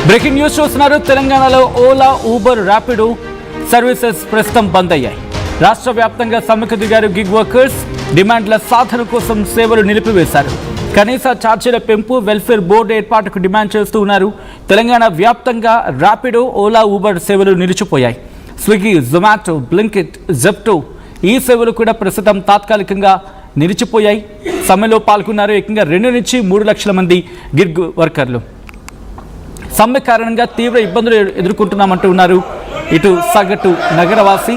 Breaking news చూస్తున్నారు. తెలంగాణలో Ola, Uber, Rapido services ప్రస్తుతం బంద్ అయ్యాయి. రాష్ట్ర వ్యాప్తంగా సమ్మెకు దిగారు గిగ్ వర్కర్స్. డిమాండ్ల సాధన కోసం సేవలు నిలిపివేశారు. కనీస ఛార్జీల పెంపు, వెల్ఫేర్ బోర్డు ఏర్పాటుకు డిమాండ్ చేస్తూ ఉన్నారు. తెలంగాణ వ్యాప్తంగా ర్యాపిడో, ఓలా, ఊబర్ సేవలు నిలిచిపోయాయి. స్విగ్గీ, జొమాటో, బ్లింకిట్, జెప్టో ఈ సేవలు కూడా ప్రస్తుతం తాత్కాలికంగా నిలిచిపోయాయి. సమ్మెలో పాల్గొన్నారు ఏకంగా 2 నుంచి 3 లక్షల మంది గిగ్ వర్కర్లు. సమ్మె కారణంగా తీవ్ర ఇబ్బందులు ఎదుర్కొంటున్నామంటూ ఉన్నారు. ఇటు సగటు నగరవాసి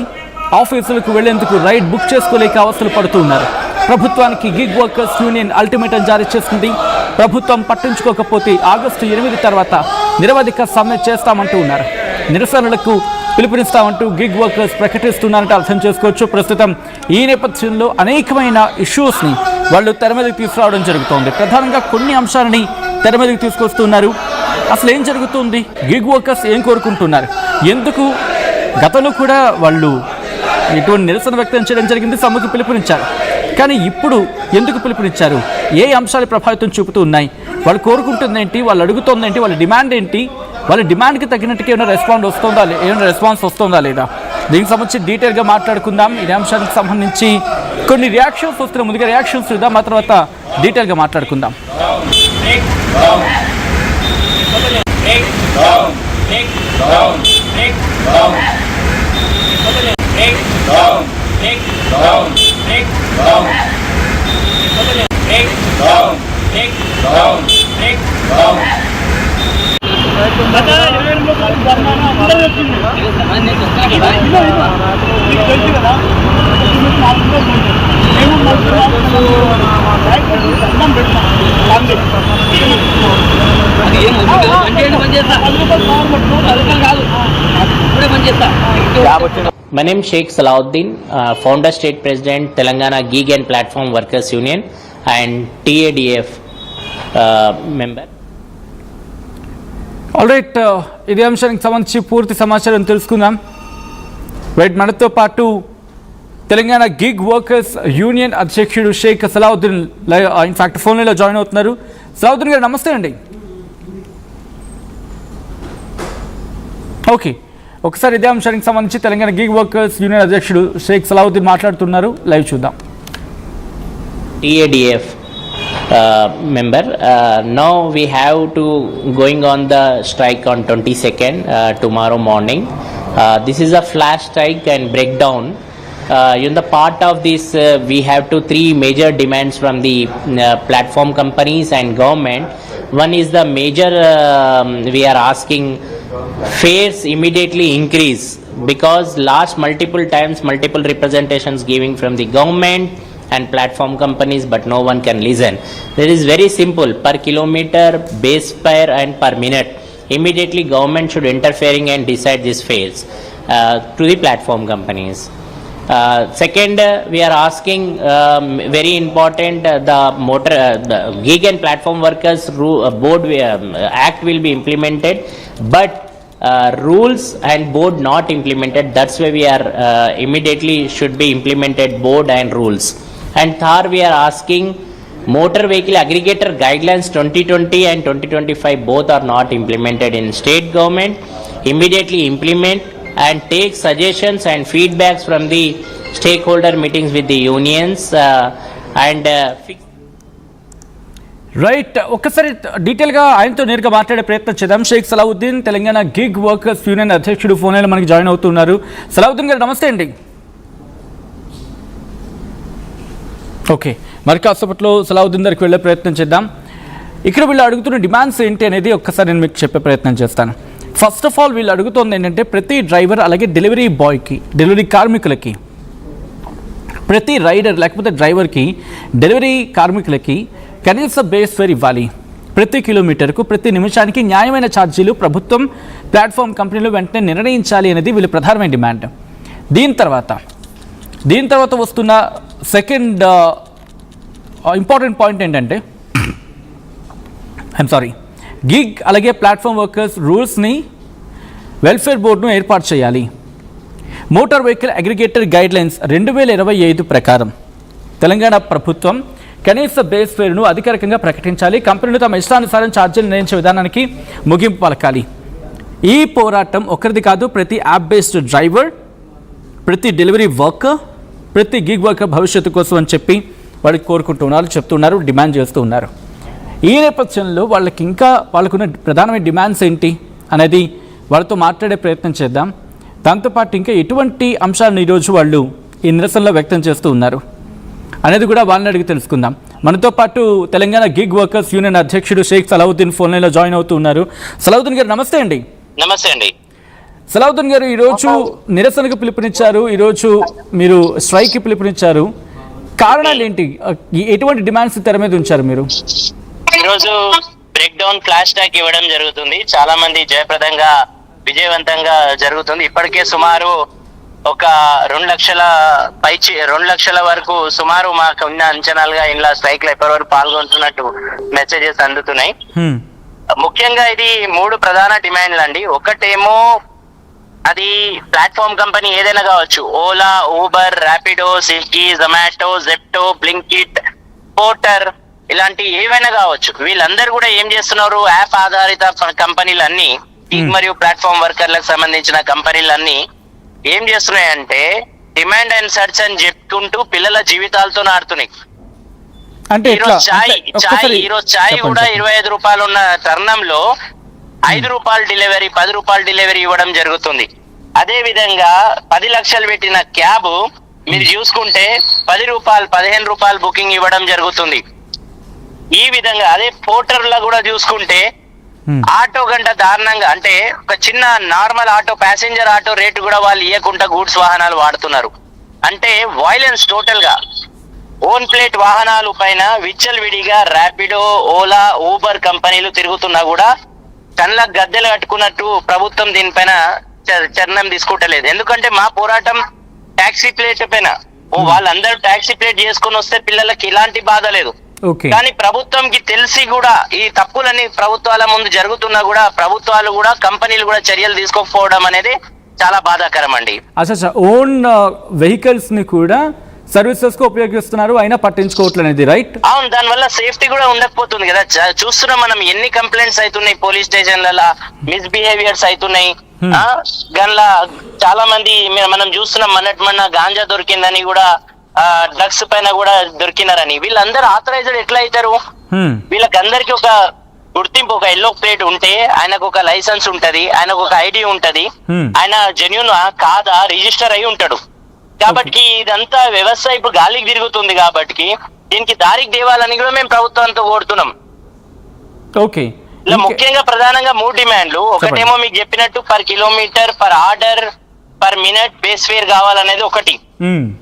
ఆఫీసులకు వెళ్లేందుకు రైడ్ బుక్ చేసుకోలేక అవస్థలు పడుతూ ఉన్నారు. ప్రభుత్వానికి గిగ్ వర్కర్స్ యూనియన్ అల్టిమేటం జారీ చేసింది. ప్రభుత్వం పట్టించుకోకపోతే ఆగస్టు 8 తర్వాత నిరవధిక సమ్మె చేస్తామంటూ ఉన్నారు. నిరసనలకు పిలుపునిస్తామంటూ గిగ్ వర్కర్స్ ప్రకటిస్తున్నారంటే అర్థం చేసుకోవచ్చు. ప్రస్తుతం ఈ నేపథ్యంలో అనేకమైన ఇష్యూస్ని వాళ్ళు తెర మీదకి తీసుకురావడం జరుగుతోంది. ప్రధానంగా కొన్ని అంశాలని తెర మీదకి తీసుకొస్తున్నారు. అసలు ఏం జరుగుతుంది, గిగ్ వర్కర్స్ ఏం కోరుకుంటున్నారు, ఎందుకు గతంలో కూడా వాళ్ళు ఇటువంటి నిరసన వ్యక్తం చేయడం జరిగింది, సమ్మెకు పిలుపునిచ్చారు. కానీ ఇప్పుడు ఎందుకు పిలుపునిచ్చారు, ఏ అంశాలు ప్రభావితం చూపుతూ ఉన్నాయి, వాళ్ళు కోరుకుంటుంది ఏంటి, వాళ్ళు అడుగుతోంది ఏంటి, వాళ్ళ డిమాండ్ ఏంటి, వాళ్ళ డిమాండ్కి తగినట్టుగా ఏమైనా రెస్పాన్స్ వస్తుందా లేదా, దీనికి సంబంధించి డీటెయిల్గా మాట్లాడుకుందాం. ఈ అంశానికి సంబంధించి కొన్ని రియాక్షన్స్ వస్తున్నాయి. ముందుగా రియాక్షన్స్ చూద్దాం, ఆ తర్వాత డీటెయిల్గా మాట్లాడుకుందాం. My name is Sheikh Salahuddin, founder state president Telangana Gig and Platform Workers Union and TADF member. Alright, ఇదే అంశానికి సంబంధించి పూర్తి సమాచారం తెలుసుకుందాం. రైట్, మనతో పాటు తెలంగాణ గిగ్ వర్కర్స్ యూనియన్ అధ్యక్షుడు షేక్ సలావుద్దీన్ ఇన్ఫాక్ట్ ఫోన్లో జాయిన్ అవుతున్నారు. సలావుద్దీన్ గారు నమస్తే అండి. ఓకే, ఒకసారి ఇదే అంశానికి సంబంధించి తెలంగాణ గిగ్ వర్కర్స్ యూనియన్ అధ్యక్షుడు షేక్ సలావుద్దీన్ మాట్లాడుతున్నారు, లైవ్ చూద్దాం. TADF member, now we have to going on the strike on 22nd tomorrow morning. This is a flash strike and breakdown. In the part of this we have 3 major demands from the platform companies and government. One is the major we are asking fares immediately increase, because last multiple times multiple representations giving from the government and platform companies, but no one can listen. That is very simple, per kilometer, base fare and per minute. Immediately government should interfering and decide these fares to the platform companies. Second, we are asking very important, the motor the gig and platform workers board act will be implemented, but rules and board not implemented. That's why we are immediately should be implemented board and rules. And third, we are asking motor vehicle aggregator guidelines 2020 and 2025 both are not implemented in state government. Immediately implement and take suggestions and feedbacks from the stakeholder meetings with the unions and fix. Right, ఒక్కసారి డీటెయిల్గా ఆయనతో నేరుగా మాట్లాడే ప్రయత్నం చేద్దాం. Sheikh Salahuddin Telangana gig workers union అధ్యక్షుడు ఫోన్లో మనకి జాయిన్ అవుతున్నారు. సలావుద్దీన్ గారు నమస్తే అండి. ఓకే, మరి కాసేపట్లో సలావుద్దీన్ దగ్గరికి వెళ్ళే ప్రయత్నం చేద్దాం. ఇక్కడ వీళ్ళు అడుగుతున్న డిమాండ్స్ ఏంటి అనేది ఒక్కసారి నేను మీకు చెప్పే ప్రయత్నం చేస్తాను. ఫస్ట్ ఆఫ్ ఆల్ వీళ్ళు అడుగుతోంది ఏంటంటే ప్రతి డ్రైవర్ అలాగే డెలివరీ బాయ్కి, డెలివరీ కార్మికులకి, ప్రతి రైడర్ లేకపోతే డ్రైవర్కి, డెలివరీ కార్మికులకి కనీస బేస్ ఫేర్ ఇవ్వాలి. ప్రతి కిలోమీటర్కు, ప్రతి నిమిషానికి న్యాయమైన ఛార్జీలు ప్రభుత్వం, ప్లాట్ఫామ్ కంపెనీలు వెంటనే నిర్ణయించాలి అనేది వీళ్ళ ప్రధానమైన డిమాండ్. దీని తర్వాత వస్తున్న సెకండ్ ఇంపార్టెంట్ పాయింట్ ఏంటంటే గిగ్ అలాగే ప్లాట్ఫామ్ వర్కర్స్ రూల్స్ని, వెల్ఫేర్ బోర్డును ఏర్పాటు చేయాలి. మోటార్ వెహికల్ అగ్రిగేటర్ గైడ్లైన్స్ 2025 ప్రకారం తెలంగాణ ప్రభుత్వం కనీస బేస్ ఫేర్ను అధికారికంగా ప్రకటించాలి. కంపెనీలు తమ ఇష్టానుసారం ఛార్జీలు నిర్ణయించే విధానానికి ముగింపు పలకాలి. ఈ పోరాటం ఒకరిది కాదు, ప్రతి యాప్ బేస్డ్ డ్రైవర్, ప్రతి డెలివరీ వర్కర్, ప్రతి గిగ్ వర్కర్ భవిష్యత్తు కోసం అని చెప్పి వాళ్ళు కోరుకుంటున్నారు, చెప్తున్నారు, డిమాండ్ చేస్తూ ఉన్నారు. ఈ నేపథ్యంలో వాళ్ళకున్న ప్రధానమైన డిమాండ్స్ ఏంటి అనేది వాళ్ళతో మాట్లాడే ప్రయత్నం చేద్దాం. దాంతోపాటు ఇంకా ఎటువంటి అంశాలను ఈరోజు వాళ్ళు ఈ నిరసనలో వ్యక్తం చేస్తూ ఉన్నారు అనేది కూడా వాళ్ళని అడిగి తెలుసుకుందాం. మనతో పాటు తెలంగాణ గిగ్ వర్కర్స్ యూనియన్ అధ్యక్షుడు షేక్ సలావుద్దీన్ ఫోన్ లైన్లో జాయిన్ అవుతూ ఉన్నారు. సలావుద్దీన్ గారు నమస్తే అండి. నమస్తే అండి. సలావుద్దీన్ గారు, ఈరోజు నిరసనకు పిలుపునిచ్చారు, ఈరోజు మీరు స్ట్రైక్కి పిలుపునిచ్చారు. కారణాలు ఏంటి? ఎటువంటి డిమాండ్స్ తెర మీద ఉంచారు మీరు? ఈరోజు బ్రేక్ డౌన్ ఫ్లాష్ ట్యాగ్ ఇవ్వడం జరుగుతుంది. చాలా మంది జయప్రదంగా విజయవంతంగా జరుగుతుంది. ఇప్పటికే సుమారు ఒక 2 లక్షల వరకు సుమారు మాకు ఉన్న అంచనాలుగా ఇలా స్ట్రైక్ లో ఇప్పటి వరకు పాల్గొంటున్నట్టు మెసేజెస్ అందుతున్నాయి. ముఖ్యంగా ఇది 3 ప్రధాన డిమాండ్లు అండి. ఒకటేమో అది ప్లాట్ఫామ్ కంపెనీ ఏదైనా కావచ్చు, Ola, Uber, Rapido, Swiggy, Zomato, Zepto, Blinkit, Porter, ఇలాంటి ఏవైనా కావచ్చు. వీళ్ళందరూ కూడా ఏం చేస్తున్నారు, యాప్ ఆధారిత కంపెనీలన్నీ మరియు ప్లాట్ఫామ్ వర్కర్లకు సంబంధించిన కంపెనీలన్నీ ఏం చేస్తున్నాయంటే డిమాండ్ అండ్ సర్చ్ అని చెప్పుకుంటూ పిల్లల జీవితాలతో ఆడుతున్నాయి. ఈరోజు చాయ్ కూడా 25 రూపాయలు ఉన్న తరుణంలో 5 రూపాయలు డెలివరీ, 10 రూపాయలు డెలివరీ ఇవ్వడం జరుగుతుంది. అదే విధంగా 10 లక్షలు పెట్టిన క్యాబ్ మీరు చూసుకుంటే 10 రూపాయలు, 15 రూపాయలు బుకింగ్ ఇవ్వడం జరుగుతుంది. ఈ విధంగా అదే పోర్టర్లో కూడా చూసుకుంటే ఆటో గంట దారుణంగా, అంటే ఒక చిన్న normal auto, passenger auto rate కూడా వాళ్ళు ఇవ్వకుండా గూడ్స్ వాహనాలు వాడుతున్నారు. అంటే వైలెన్స్ టోటల్ గా. ఓన్ ప్లేట్ వాహనాలు పైన విచ్చలవిడిగా ర్యాపిడో, ఓలా, ఊబర్ కంపెనీలు తిరుగుతున్నా కూడా కళ్ళ గద్దెలు కట్టుకున్నట్టు ప్రభుత్వం దీనిపైన చర్ణం తీసుకుంటలేదు. ఎందుకంటే మా పోరాటం టాక్సీ ప్లేట్ పైన. వాళ్ళందరూ టాక్సీ ప్లేట్ చేసుకుని వస్తే పిల్లలకి ఇలాంటి బాధ లేదు. కానీ ప్రభుత్వంకి తెలిసి కూడా ఈ తప్పులన్నీ ప్రభుత్వాల ముందు జరుగుతున్నా కూడా ప్రభుత్వాలు కూడా కంపెనీలు కూడా చర్యలు తీసుకోకపోవడం అనేది చాలా బాధాకరం అండి. ఓన్ వెహికల్స్ ని కూడా సర్వీసెస్ కు ఉపయోగిస్తున్నారు, అయినా పట్టించుకోవట్లేదు, రైట్? అవును, దానివల్ల సేఫ్టీ కూడా ఉండకపోతుంది కదా. చూస్తున్నాం మనం ఎన్ని కంప్లైంట్స్ అవుతున్నాయి పోలీస్ స్టేషన్లలో, మిస్బిహేవియర్స్ అవుతున్నాయి. గన్లా చాలా మంది మనం చూస్తున్నాం, మొన్న గాంజా దొరికిందని కూడా, డ్రగ్స్ పైన కూడా దొరికినారని. వీళ్ళందరూ ఆథరైజ్డ్ ఎట్లా అవుతారు? వీళ్ళకందరికి ఒక గుర్తింపు, ఒక ఎల్లో ప్లేట్ ఉంటే ఆయనకు ఒక లైసెన్స్ ఉంటది, ఆయనకు ఒక ఐడి ఉంటది, ఆయన జెన్యూన్ కాదా రిజిస్టర్ అయి ఉంటాడు. కాబట్టి ఇదంతా వ్యవస్థ ఇప్పుడు గాలికి తిరుగుతుంది. కాబట్టి దీనికి దారికి దేవాలని కూడా మేము ప్రభుత్వంతో కోరుతున్నాం. ఇలా ముఖ్యంగా ప్రధానంగా 3 డిమాండ్లు. ఒకటేమో మీకు చెప్పినట్టు per kilometre, per order, per minute base fare కావాలనేది ఒకటి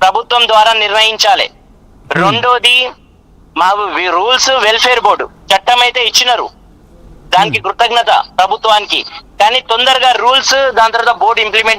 ప్రభుత్వం ద్వారా నిర్ణయించాలి. రెండోది మా రూల్స్ వెల్ఫేర్ బోర్డు చట్టం అయితే ఇచ్చినారు, దానికి కృతజ్ఞత ప్రభుత్వానికి. కానీ తొందరగా రూల్స్, దాని తర్వాత బోర్డు ఇంప్లిమెంట్